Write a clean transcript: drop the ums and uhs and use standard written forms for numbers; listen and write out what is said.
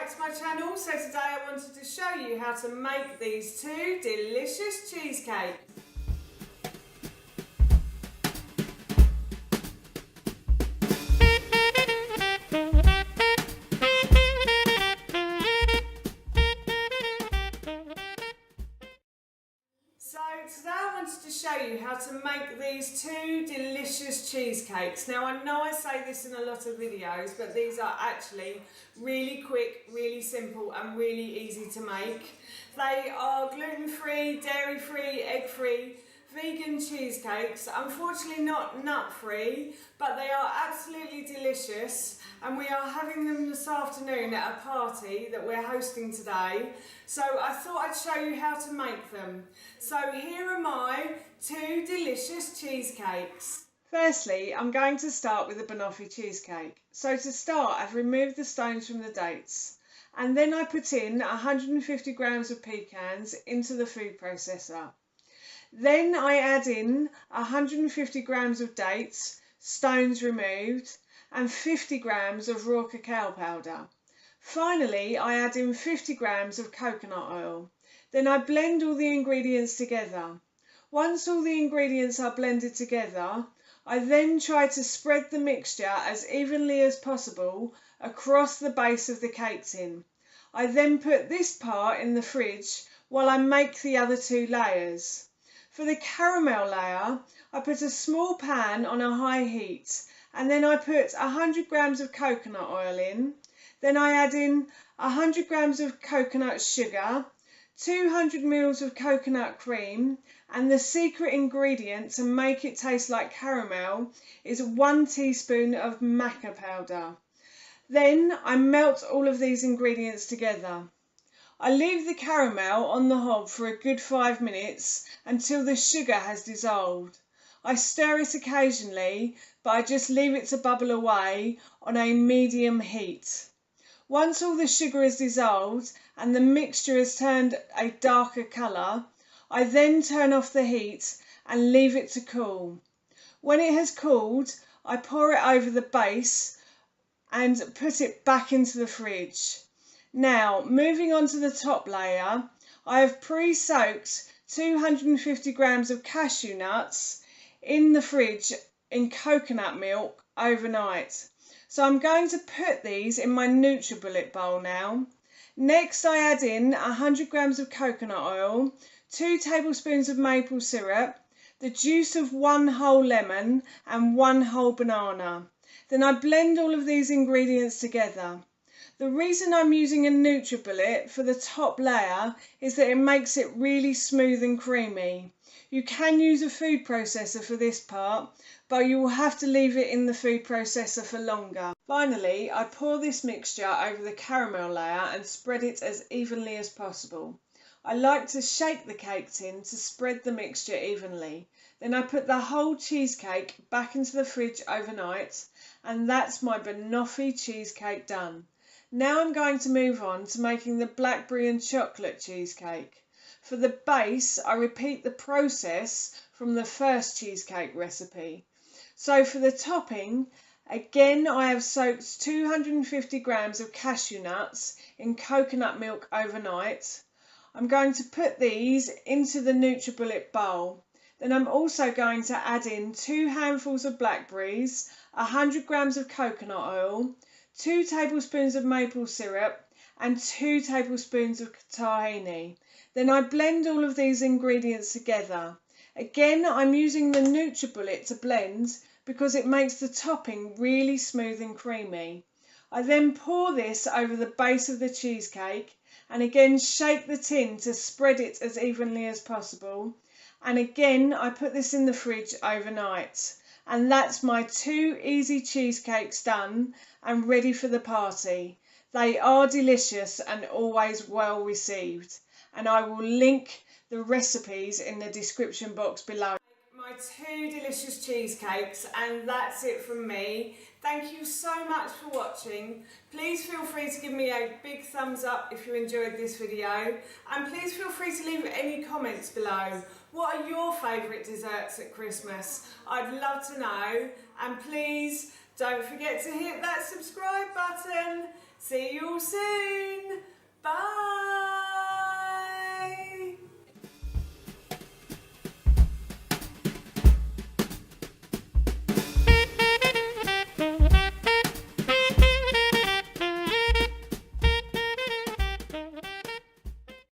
back to my channel. So today I wanted to show you how to make these two delicious cheesecakes. So today I wanted to show you how to make these two delicious cheesecakes. Now I know I say this in a lot of videos, but these are actually really quick, really simple and really easy to make. They are gluten-free, dairy-free, egg-free, vegan cheesecakes. Unfortunately not nut-free, but they are absolutely delicious, and we are having them this afternoon at a party that we're hosting today. So I thought I'd show you how to make them. So here are my two delicious cheesecakes. Firstly, I'm going to start with the Banoffee cheesecake. So to start, I've removed the stones from the dates, and then I put in 150 grams of pecans into the food processor. Then I add in 150 grams of dates, stones removed, and 50 grams of raw cacao powder. Finally, I add in 50 grams of coconut oil. Then I blend all the ingredients together. Once all the ingredients are blended together, I then try to spread the mixture as evenly as possible across the base of the cake tin. I then put this part in the fridge while I make the other two layers. For the caramel layer, I put a small pan on a high heat, and then I put 100 grams of coconut oil in. Then I add in 100 grams of coconut sugar, 200 ml of coconut cream, and the secret ingredient to make it taste like caramel is 1 teaspoon of maca powder. Then I melt all of these ingredients together. I leave the caramel on the hob for a good 5 minutes until the sugar has dissolved. I stir it occasionally, but I just leave it to bubble away on a medium heat. Once all the sugar is dissolved and the mixture has turned a darker colour, I then turn off the heat and leave it to cool. When it has cooled, I pour it over the base and put it back into the fridge. Now, moving on to the top layer, I have pre-soaked 250 grams of cashew nuts in the fridge in coconut milk overnight. So I'm going to put these in my NutriBullet bowl now. Next, I add in 100 grams of coconut oil, 2 tablespoons of maple syrup, the juice of 1 whole lemon and 1 whole banana. Then I blend all of these ingredients together. The reason I'm using a NutriBullet for the top layer is that it makes it really smooth and creamy. You can use a food processor for this part, but you will have to leave it in the food processor for longer. Finally, I pour this mixture over the caramel layer and spread it as evenly as possible. I like to shake the cake tin to spread the mixture evenly. Then I put the whole cheesecake back into the fridge overnight, and that's my Banoffee cheesecake done. Now I'm going to move on to making the Blackberry and Chocolate Cheesecake. For the base, I repeat the process from the first cheesecake recipe. So for the topping, again I have soaked 250 grams of cashew nuts in coconut milk overnight. I'm going to put these into the NutriBullet bowl. Then I'm also going to add in 2 handfuls of blackberries, 100 grams of coconut oil, 2 tablespoons of maple syrup and 2 tablespoons of tahini. Then I blend all of these ingredients together. Again, I'm using the NutriBullet to blend because it makes the topping really smooth and creamy. I then pour this over the base of the cheesecake and again shake the tin to spread it as evenly as possible. And again, I put this in the fridge overnight. And that's my 2 easy cheesecakes done and ready for the party. They are delicious and always well received. And I will link the recipes in the description box below. My 2 delicious cheesecakes, and that's it from me. Thank you so much for watching. Please feel free to give me a big thumbs up if you enjoyed this video, and please feel free to leave any comments below. What are your favourite desserts at Christmas? I'd love to know, and please don't forget to hit that subscribe button. See you all soon. Bye.